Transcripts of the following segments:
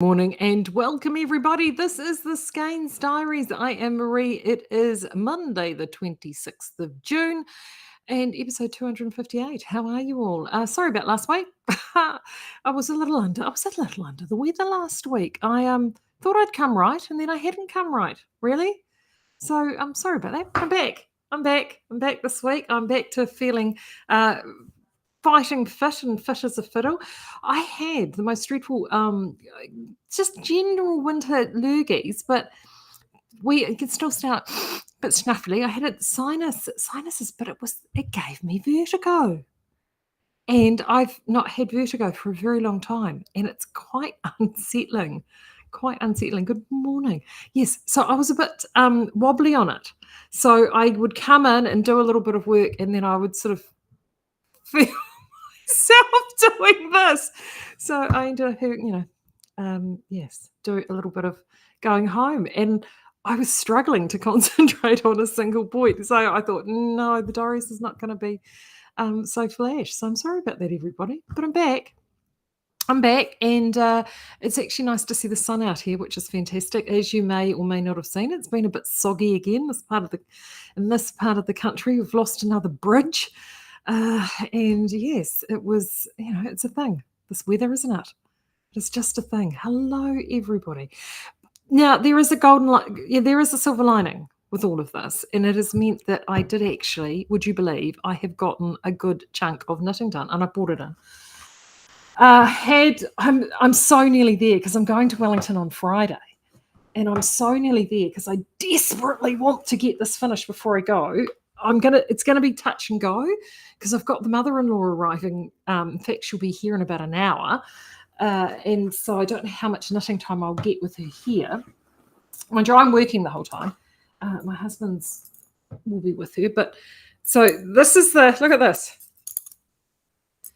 Morning and welcome everybody. This is the Skeinz Diaries. I am Maree. It is Monday, the 26th of June, and episode 258. How are you all? Sorry about last week. I was a little under the weather last week. I thought I'd come right, and then I hadn't come right. Really? So I'm sorry about that. I'm back. I'm back this week. I'm back to feeling fighting fit and fit as a fiddle. I had the most dreadful, just general winter lurgies, but we could still start a bit snuffly. I had sinuses, but it gave me vertigo. And I've not had vertigo for a very long time, and it's quite unsettling. Quite unsettling. Good morning. Yes, so I was a bit wobbly on it. So I would come in and do a little bit of work, and then I would sort of feel myself doing this. So I ended up having, do a little bit of going home. And I was struggling to concentrate on a single point. So I thought, no, the Diaries is not going to be so flash. So I'm sorry about that, everybody. But I'm back. And it's actually nice to see the sun out here, which is fantastic. As you may or may not have seen, it's been a bit soggy again. In this part of the country, we've lost another bridge. And yes, it was, it's a thing. This weather, isn't it? It's just a thing. Hello, everybody. Now, there is a silver lining with all of this, and it has meant that I did actually, would you believe, I have gotten a good chunk of knitting done, and I brought it in. I'm so nearly there because I'm going to Wellington on Friday, and I'm so nearly there because I desperately want to get this finished before I go. It's gonna be touch and go because I've got the mother-in-law arriving. In fact, she'll be here in about an hour, and so I don't know how much knitting time I'll get with her here. Mind you, I'm working the whole time. My husband's will be with her, but so this is look at this.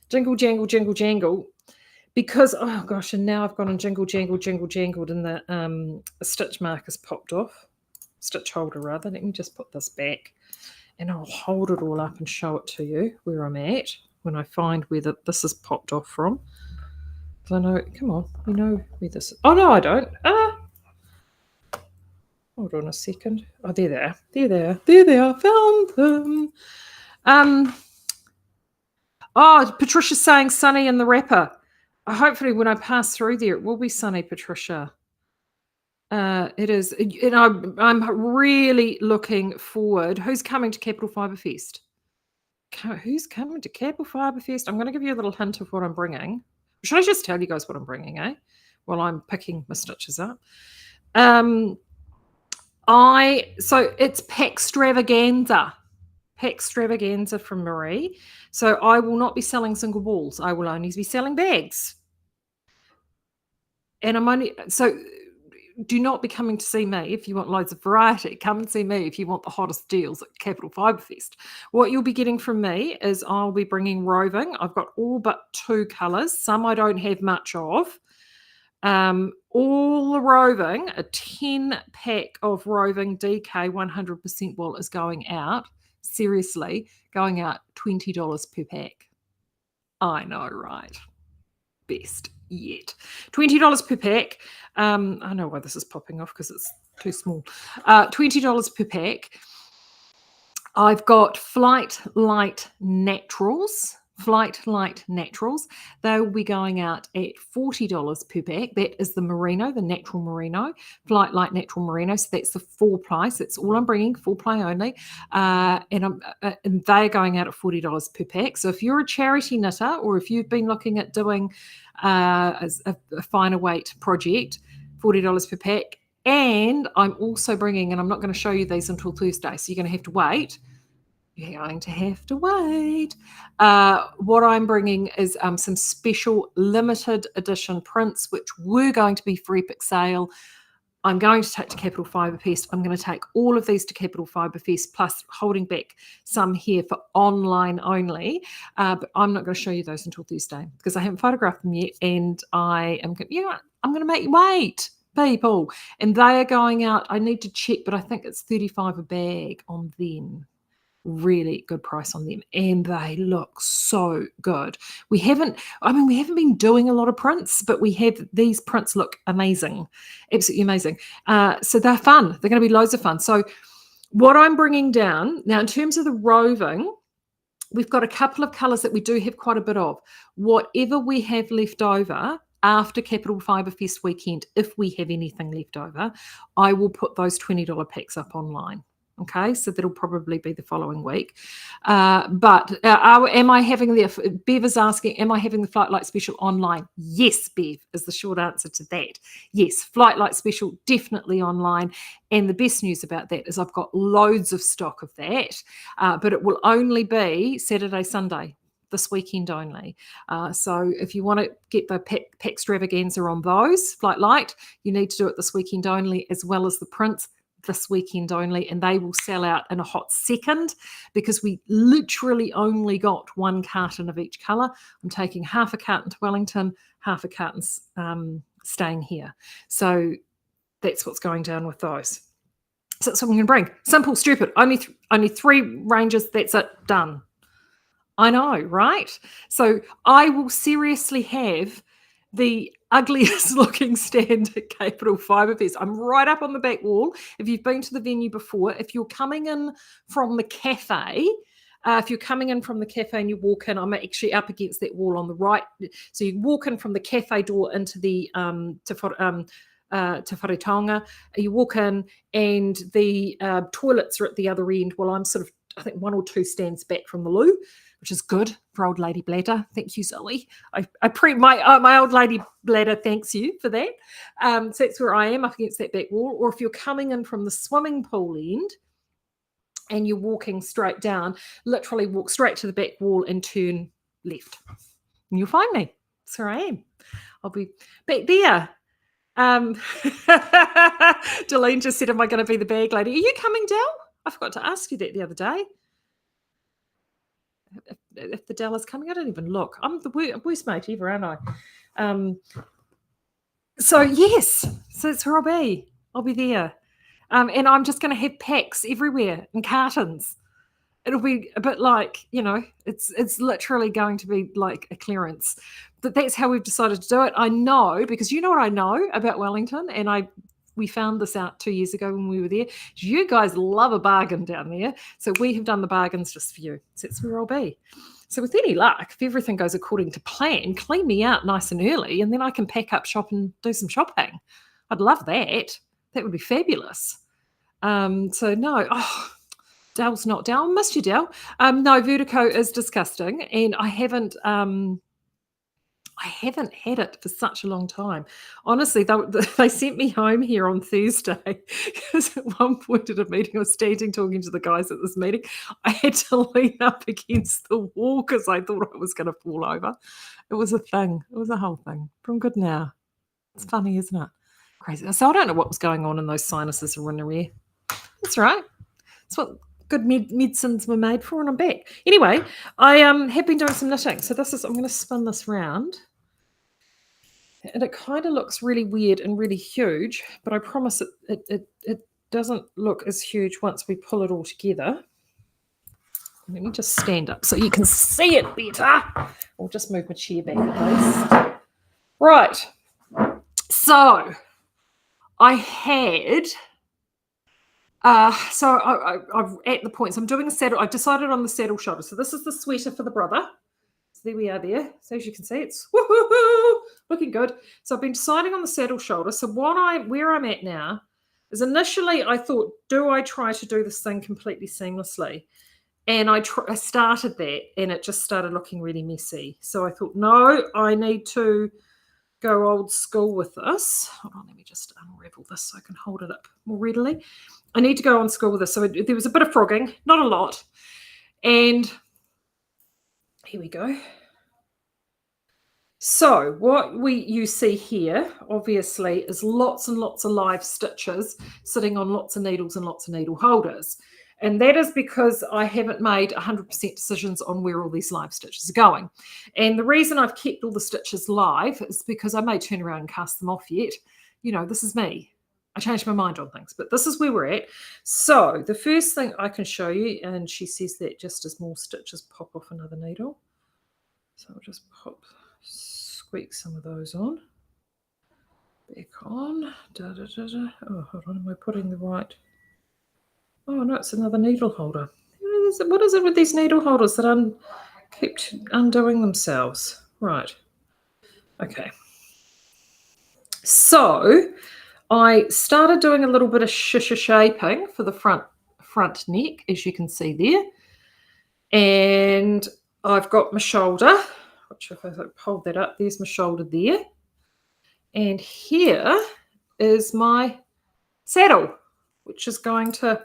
Jingle, jangle, jingle, jangle. Because, oh gosh, and now I've gone and jingle, jangle, jingle, jangled, and the stitch marker's popped off. Stitch holder, rather. Let me just put this back, and I'll hold it all up and show it to you where I'm at when I find where this is popped off from. Because I know, come on, you know where this is. Oh, no, I don't. Hold on a second. Oh, there they are. There they are. Found them. Oh, Patricia's saying sunny in the wrapper. Hopefully when I pass through there, it will be sunny, Patricia. It is. And I'm really looking forward. Who's coming to Capital Fibre Fest? Who's coming to Capital Fibre Fest? I'm going to give you a little hint of what I'm bringing. Should I just tell you guys what I'm bringing, while I'm picking my stitches up. So it's Packstravaganza. Packstravaganza from Maree. So I will not be selling single balls. I will only be selling bags. And do not be coming to see me if you want loads of variety. Come and see me if you want the hottest deals at Capital Fibre Fest. What you'll be getting from me is I'll be bringing roving. I've got all but 2 colours. Some I don't have much of. All the roving, a 10-pack of roving DK 100% wool is going out. Seriously, going out $20 per pack. I know, right? Best yet. $20 per pack. I know why this is popping off because it's too small. $20 per pack. I've got Flight Light Naturals. They will be going out at $40 per pack. That is the merino, the natural merino, Flight Light Natural Merino. So that's the full price. That's all I'm bringing, full play only. And they're going out at $40 per pack. So if you're a charity knitter or if you've been looking at doing a finer weight project, $40 per pack. And I'm also bringing, and I'm not going to show you these until Thursday, so you're going to have to wait. What I'm bringing is some special limited edition prints, which were going to be for Epic Sale. I'm going to take to Capital Fibre Fest. I'm going to take all of these to Capital Fibre Fest, plus holding back some here for online only. But I'm not going to show you those until Thursday because I haven't photographed them yet, and I'm going to make you wait, people. And they are going out. I need to check, but I think it's $35 a bag on them. really good price on them, and they look so good. We haven't been doing a lot of prints, but these prints look amazing, absolutely amazing. So they're fun. They're going to be loads of fun. So what I'm bringing down now in terms of the roving, we've got a couple of colours that we do have quite a bit of. Whatever we have left over after Capital Fibre Fest weekend, if we have anything left over, I will put those $20 packs up online. Okay, so that'll probably be the following week. But am I having Bev is asking, am I having the Flight Light Special online? Yes, Bev, is the short answer to that. Yes, Flight Light Special definitely online. And the best news about that is I've got loads of stock of that, but it will only be Saturday, Sunday, this weekend only. So if you want to get the pack extravaganza on those, Flight Light, you need to do it this weekend only, as well as the prints this weekend only, and they will sell out in a hot second because we literally only got one carton of each colour. I'm taking half a carton to Wellington, half a carton staying here. So that's what's going down with those. So that's what I'm going to bring. Simple, stupid. Only 3 ranges. That's it. Done. I know, right? So I will seriously have the ugliest looking stand at Capital Fibre Fest. I'm right up on the back wall. If you've been to the venue before, if you're coming in from the cafe, and you walk in, I'm actually up against that wall on the right. So you walk in from the cafe door into the Te Wharetonga. You walk in and the toilets are at the other end. Well, I'm sort of, I think, 1 or 2 stands back from the loo, which is good for old lady bladder. Thank you, Zoe. My old lady bladder thanks you for that. So that's where I am, up against that back wall. Or if you're coming in from the swimming pool end and you're walking straight down, literally walk straight to the back wall and turn left. And you'll find me. That's where I am. I'll be back there. Delene just said, am I going to be the bag lady? Are you coming, Del? I forgot to ask you that the other day. If the Del is coming, I don't even look. I'm the worst mate ever, aren't I? So yes, so that's where I'll be. I'll be there. And I'm just going to have packs everywhere in cartons. It'll be a bit like, it's literally going to be like a clearance. But that's how we've decided to do it. I know, because you know what I know about Wellington, and we found this out 2 years ago when we were there. You guys love a bargain down there. So we have done the bargains just for you. So that's where I'll be. So with any luck, if everything goes according to plan, clean me out nice and early, and then I can pack up shop and do some shopping. I'd love that. That would be fabulous. So no, Del's not Del. I missed you, Del. No, Vertigo is disgusting, and I haven't had it for such a long time. Honestly, they sent me home here on Thursday because at one point at a meeting, I was standing talking to the guys at this meeting. I had to lean up against the wall because I thought I was going to fall over. It was a thing. It was a whole thing. But I'm good now. It's funny, isn't it? Crazy. So I don't know what was going on in those sinuses or in the rear. That's right. That's what good medicines were made for, and I'm back. Anyway, I have been doing some knitting. So I'm going to spin this round. And it kind of looks really weird and really huge, but I promise it doesn't look as huge once we pull it all together. Let me just stand up so you can see it better. I'll just move my chair back, please. Right. So I had... I'm at the point. So I'm doing a saddle. I've decided on the saddle shoulder. So this is the sweater for the brother. So there we are there. So as you can see, it's looking good. So I've been deciding on the saddle shoulder. So where I'm at now is initially I thought, do I try to do this thing completely seamlessly? And I started that, and it just started looking really messy. So I thought, no, I need to go old school with this. Hold on, let me just unravel this so I can hold it up more readily. I need to go on school with this. So there was a bit of frogging, not a lot. And here we go. So what you see here, obviously, is lots and lots of live stitches sitting on lots of needles and lots of needle holders. And that is because I haven't made 100% decisions on where all these live stitches are going. And the reason I've kept all the stitches live is because I may turn around and cast them off yet. This is me. I changed my mind on things, but this is where we're at. So the first thing I can show you, and she says that just as more stitches pop off another needle. So I'll just squeak some of those on. Back on. Oh, hold on, am I putting the right? Oh no, it's another needle holder. What is it with these needle holders that keep undoing themselves? Right. Okay. So I started doing a little bit of shaping for the front neck, as you can see there. And I've got my shoulder, which if I hold that up, there's my shoulder there. And here is my saddle, which is going to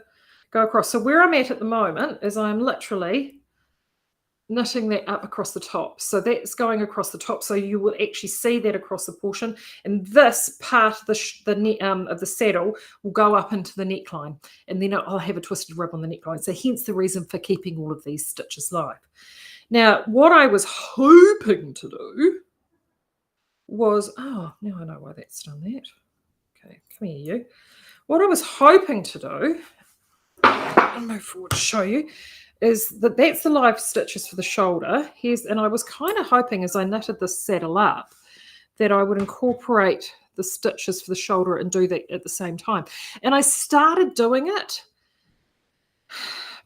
go across. So where I'm at the moment is I'm literally knitting that up across the top. So that's going across the top. So you will actually see that across the portion. And this part of the saddle will go up into the neckline. And then I'll have a twisted rib on the neckline. So hence the reason for keeping all of these stitches live. Now, what I was hoping to do was, oh, now I know why that's done that. Okay, come here, you. What I was hoping to do, I'll move forward to show you, is that's the live stitches for the shoulder. And I was kind of hoping as I knitted this saddle up that I would incorporate the stitches for the shoulder and do that at the same time. And I started doing it,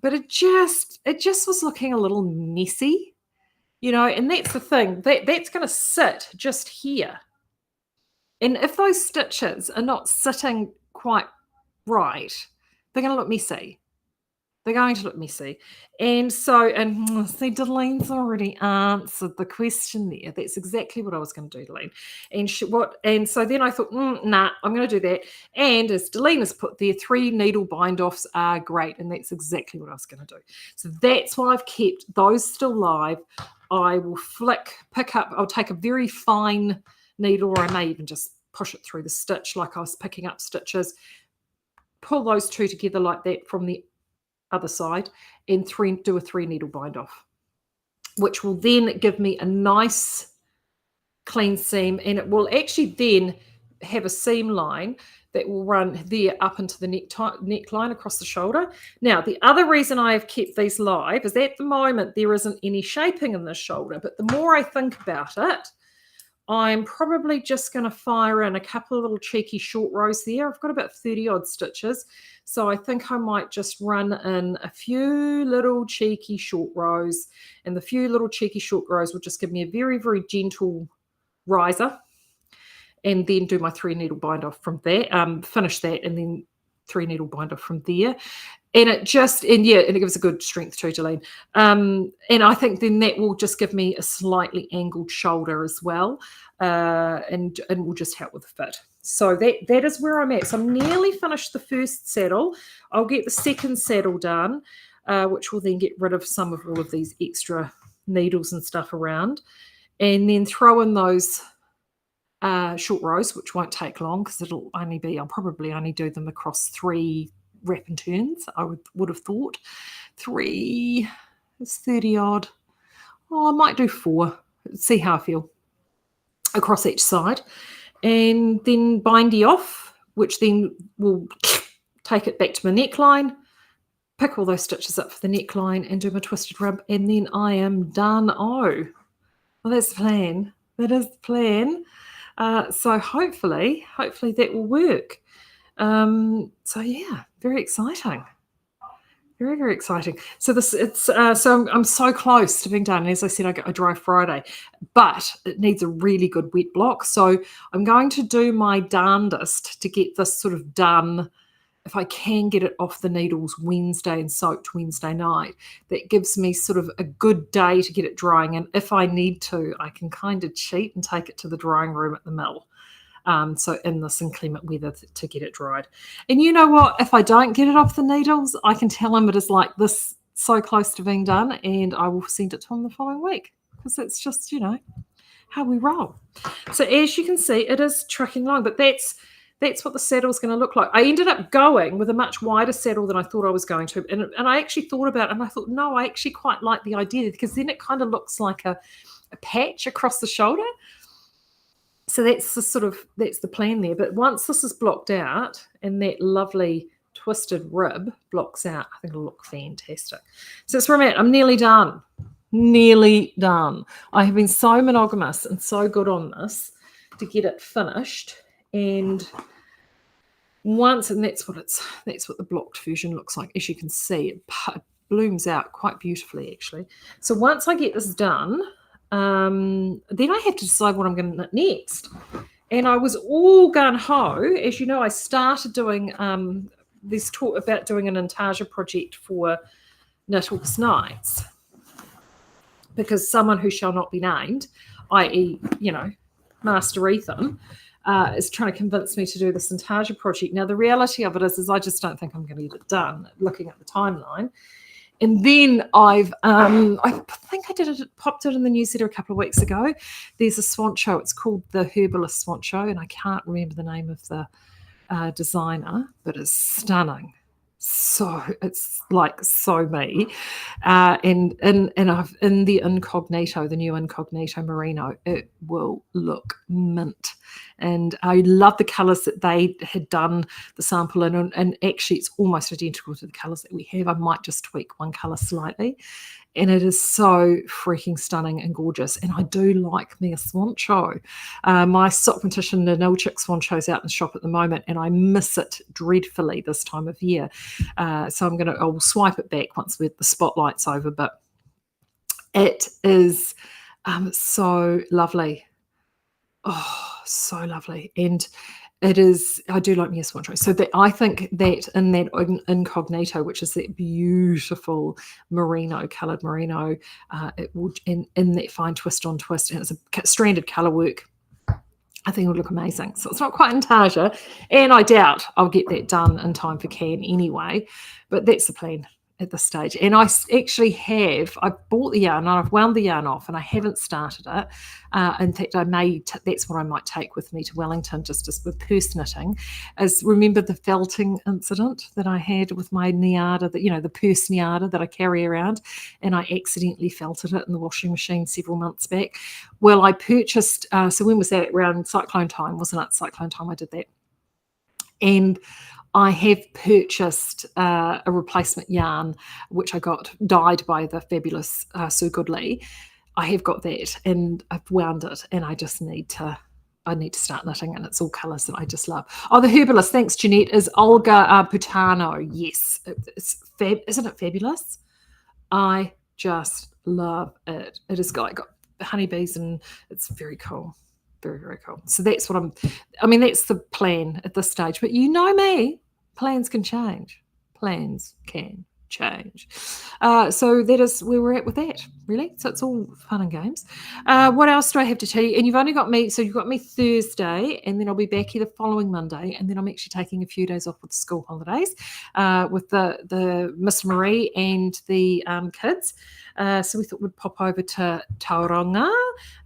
but it just was looking a little messy, and that's the thing. That's going to sit just here. And if those stitches are not sitting quite right, they're going to look messy. They're going to look messy. And so, see, Delene's already answered the question there. That's exactly what I was going to do, Delene. And so then I thought, nah, I'm going to do that. And as Delene has put there, 3 needle bind-offs are great. And that's exactly what I was going to do. So that's why I've kept those still live. I will I'll take a very fine needle, or I may even just push it through the stitch like I was picking up stitches, pull those 2 together like that from the other side, and do a 3 needle bind off, which will then give me a nice clean seam, and it will actually then have a seam line that will run there up into the neckline across the shoulder. Now, the other reason I have kept these live is at the moment there isn't any shaping in the shoulder, but the more I think about it, I'm probably just going to fire in a couple of little cheeky short rows there. I've got about 30 odd stitches. So I think I might just run in a few little cheeky short rows, and the few little cheeky short rows will just give me a very, very gentle riser, and then do my 3 needle bind off from there, finish that, and then 3 needle bind off from there. And it gives a good strength too, Delene. And I think then that will just give me a slightly angled shoulder as well, and will just help with the fit. So that is where I'm at. So I'm nearly finished the first saddle. I'll get the second saddle done, which will then get rid of some of all of these extra needles and stuff around, and then throw in those short rows, which won't take long because I'll probably only do them across 3 wrap and turns. I would have thought 3 is 30 odd. Oh, I might do 4. See how I feel across each side, and then bindy off, which then will take it back to my neckline, pick all those stitches up for the neckline, and do my twisted rib, and then I am done. Oh, well, that's the plan. That is the plan. So hopefully that will work. So yeah, very exciting. Very, very exciting. So I'm so close to being done. As I said, I dry Friday, but it needs a really good wet block. So I'm going to do my darndest to get this sort of done. If I can get it off the needles Wednesday and soaked Wednesday night, that gives me sort of a good day to get it drying. And if I need to, I can kind of cheat and take it to the drying room at the mill. So in this inclement weather to get it dried. And you know what? If I don't get it off the needles, I can tell him it is like this, so close to being done, and I will send it to him the following week, because it's just, how we roll. So as you can see, it is trucking along, but that's what the saddle is going to look like. I ended up going with a much wider saddle than I thought I was going to. And I actually thought about it, and I thought, no, I actually quite like the idea, because then it kind of looks like a patch across the shoulder. So that's the plan there. But once this is blocked out and that lovely twisted rib blocks out, I think it'll look fantastic. So that's where I'm at. I'm nearly done. Nearly done. I have been so monogamous and so good on this to get it finished. And that's what the blocked version looks like. As you can see, it blooms out quite beautifully, actually. So once I get this done, then I have to decide what I'm going to knit next. And I was all gung-ho. As you know, I started doing this talk about doing an intarsia project for Knit August Nights, because someone who shall not be named, i.e., Master Ethan, is trying to convince me to do this intarsia project. Now, the reality of it is I just don't think I'm going to get it done, looking at the timeline. And then I think popped it in the newsletter a couple of weeks ago. There's a Swoncho. It's called the Herbalist Swoncho, and I can't remember the name of the designer, but it's stunning. So it's like so me. And in the incognito, the new incognito merino, it will look mint. And I love the colours that they had done the sample in, and actually it's almost identical to the colours that we have. I might just tweak one colour slightly. And it is so freaking stunning and gorgeous. And I do like me a Swoncho. My Sockmatician Ninilchik Swoncho's out in the shop at the moment, and I miss it dreadfully this time of year. So I'll swipe it back once the spotlight's over. But it is so lovely. Oh, so lovely. And it is, I do like me a Swoncho. So I think that in that incognito, which is that beautiful coloured merino, it will, in that fine twist on twist, and it's a stranded colour work, I think it would look amazing. So it's not quite intarsia, and I doubt I'll get that done in time for Can anyway, but that's the plan at this stage. And I actually I bought the yarn and I've wound the yarn off, and I haven't started it. In fact, that's what I might take with me to Wellington, just as with purse knitting. Remember the felting incident that I had with my Niada, the purse Niada that I carry around, and I accidentally felted it in the washing machine several months back. Well, I purchased, so when was that? Around cyclone time, wasn't it? Cyclone time I did that. And I have purchased a replacement yarn, which I got dyed by the fabulous Sue Goodley. I have got that, and I've wound it, and I need to start knitting, and it's all colours that I just love. Oh, the Herbalist, thanks, Jeanette, is Olga Putano. Yes, isn't it fabulous? I just love it. It has got honeybees, and it's very cool. Very, very cool. So that's that's the plan at this stage. But you know me, plans can change. Plans can change. So that is where we're at with that, really. So it's all fun and games. What else do I have to tell you? And you've only got me, so you've got me Thursday, and then I'll be back here the following Monday, and then I'm actually taking a few days off with the school holidays with the Miss Maree and the kids. So we thought we'd pop over to Tauranga.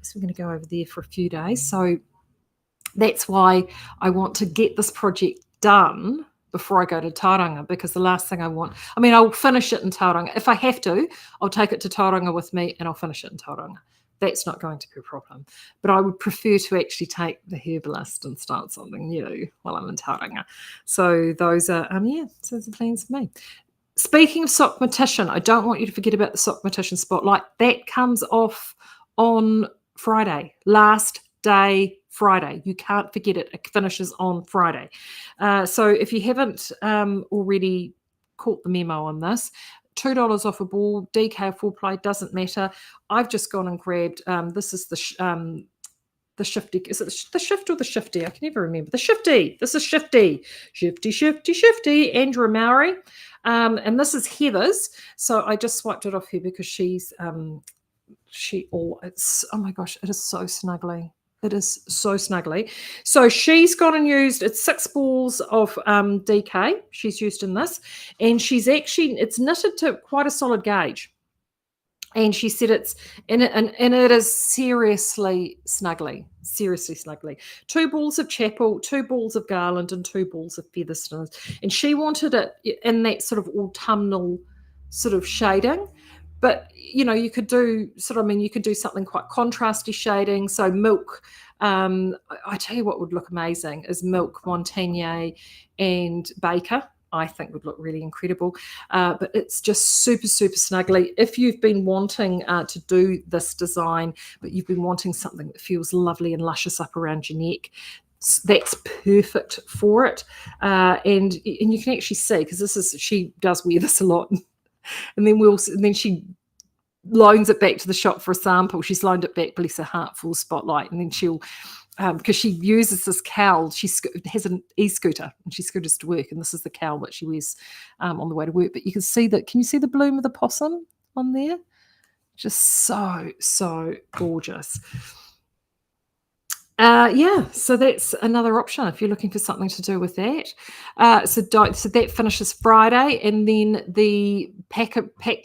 So we're going to go over there for a few days. So that's why I want to get this project done before I go to Tauranga, because the last thing I'll finish it in Tauranga. If I have to, I'll take it to Tauranga with me and I'll finish it in Tauranga. That's not going to be a problem. But I would prefer to actually take the Herbalist and start something new while I'm in Tauranga. So those are, so those are plans for me. Speaking of Sockmatician, I don't want you to forget about the Sockmatician Spotlight. That comes off on Friday, last day Friday. You can't forget it. It finishes on Friday. So if you haven't already caught the memo on this, $2 off a ball, DK full play, doesn't matter. I've just gone and grabbed, this is the shifty. Is it the shift or the shifty? I can never remember. The shifty. This is shifty. Shifty. Andrew Maree. And this is Heather's. So I just swiped it off here because she's oh my gosh, it is so snuggly. It is so snuggly. So she's gone and used, it's 6 balls of DK she's used in this. And it's knitted to quite a solid gauge. And she said it is seriously snuggly. 2 balls of chapel, 2 balls of garland, and 2 balls of feather stones. And she wanted it in that sort of autumnal sort of shading. But you could do something quite contrasty shading. So milk I tell you what would look amazing is Milk, Montagnier, and Baker. I think would look really incredible. But it's just super, super snuggly. If you've been wanting to do this design, but you've been wanting something that feels lovely and luscious up around your neck, that's perfect for it. And you can actually see, because she does wear this a lot. And then she loans it back to the shop for a sample. She's loaned it back, bless her heart, full spotlight, and then she'll because she uses this cowl. She has an e-scooter and she scooters to work, and this is the cowl that she wears on the way to work. But you can see that. Can you see the bloom of the possum on there? Just so gorgeous. Yeah, so that's another option if you're looking for something to do with that. So that finishes Friday, and then the Pack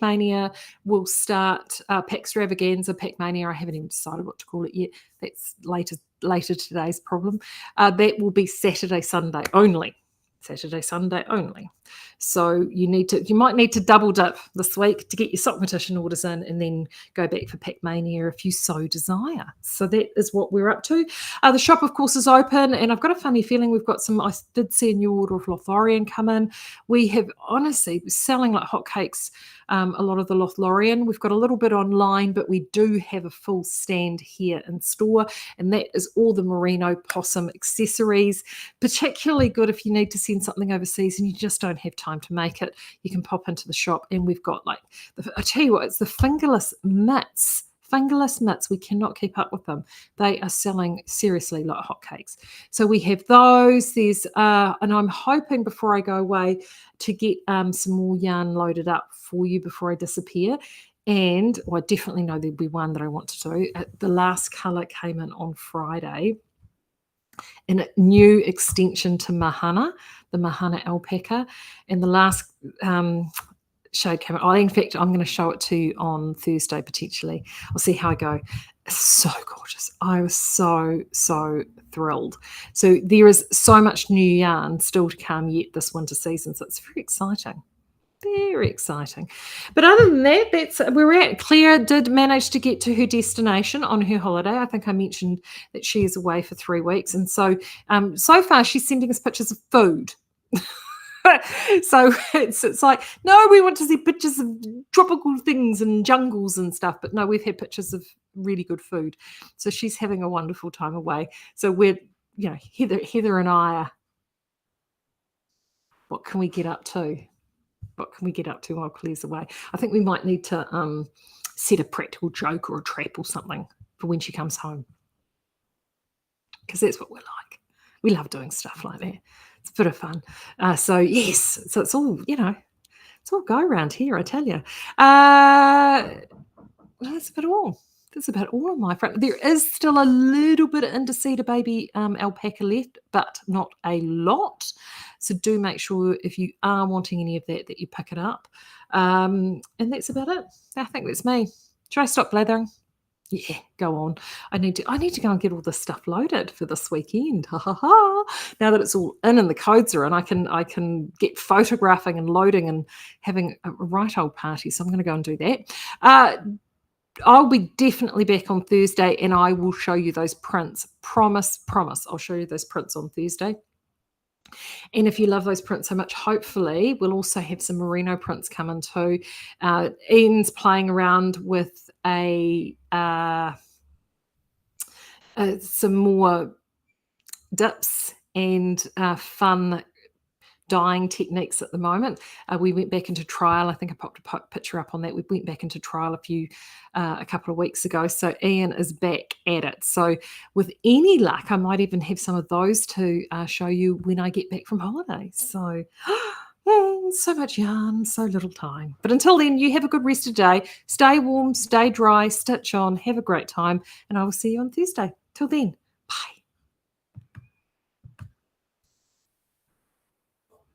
Mania will start. Pack Extravaganza, Pack Mania. I haven't even decided what to call it yet. That's later today's problem. That will be Saturday, Sunday only. Saturday, Sunday only. So you might need to double dip this week to get your Sockmatician orders in, and then go back for Pack Mania if you so desire. So that is what we're up to. The shop, of course, is open, and I've got a funny feeling we've got some. I did see a new order of Lothlorien come in. We have honestly selling like hotcakes. A lot of the Lothlorien. We've got a little bit online, but we do have a full stand here in store, and that is all the merino possum accessories. Particularly good if you need to send something overseas and you just don't have time to make it. You can pop into the shop, and we've got I tell you what, it's the fingerless mitts. Fingerless mitts, we cannot keep up with them. They are selling seriously like hotcakes. So we have those. There's and I'm hoping before I go away to get some more yarn loaded up for you before I disappear. And I definitely know there'll be one that I want to do. The last colour came in on Friday, and a new extension to Mahana, the Mahana alpaca. And the last shade came out. In fact, I'm going to show it to you on Thursday potentially. I'll see how I go. It's so gorgeous. I was so thrilled. So there is so much new yarn still to come yet this winter season. So it's very exciting. Very exciting. But other than that, that's where we're at. Claire did manage to get to her destination on her holiday. I think I mentioned that she is away for 3 weeks. And so far she's sending us pictures of food. So it's like, no, we want to see pictures of tropical things and jungles and stuff. But no, we've had pictures of really good food. So she's having a wonderful time away. So we're, Heather and I are, what can we get up to? What can we get up to while Claire's away? I think we might need to set a practical joke or a trap or something for when she comes home, because that's what we're like. We love doing stuff like that. It's a bit of fun. So yes, so it's all it's all go around here, I tell you. That's about all. That's about all on my front. There is still a little bit of Indicida baby alpaca left, but not a lot. So do make sure if you are wanting any of that you pick it up. And that's about it. I think that's me. Should I stop blathering? Yeah, go on. I need to go and get all this stuff loaded for this weekend. Ha ha ha. Now that it's all in and the codes are in, I can get photographing and loading and having a right old party. So I'm going to go and do that. I'll be definitely back on Thursday, and I will show you those prints. Promise. I'll show you those prints on Thursday. And if you love those prints so much, hopefully we'll also have some merino prints coming too. Ian's playing around with some more dips and fun dyeing techniques at the moment. We went back into trial. I think I popped a picture up on that. We went back into trial a couple of weeks ago. So Ian is back at it. So with any luck, I might even have some of those to show you when I get back from holiday. So so much yarn, so little time. But until then, you have a good rest of the day. Stay warm, stay dry, stitch on, have a great time, and I will see you on Thursday. Till then.